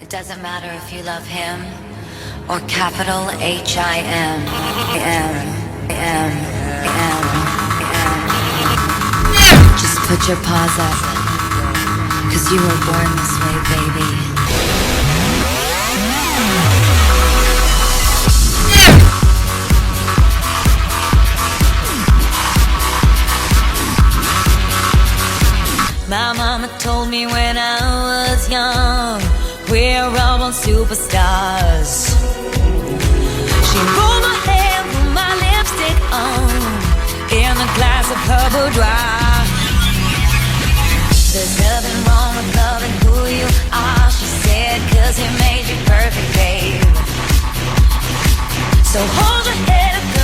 It doesn't matter if you love him or capital H-I-M. Just put your paws up, 'cause you were born this way, baby. My mama told me when I was young, we're all born superstars. She rolled my hair, put my lipstick on, in a glass of her boudoir. There's nothing wrong with loving who you are, she said, 'cause he made you perfect, babe. So hold your head up.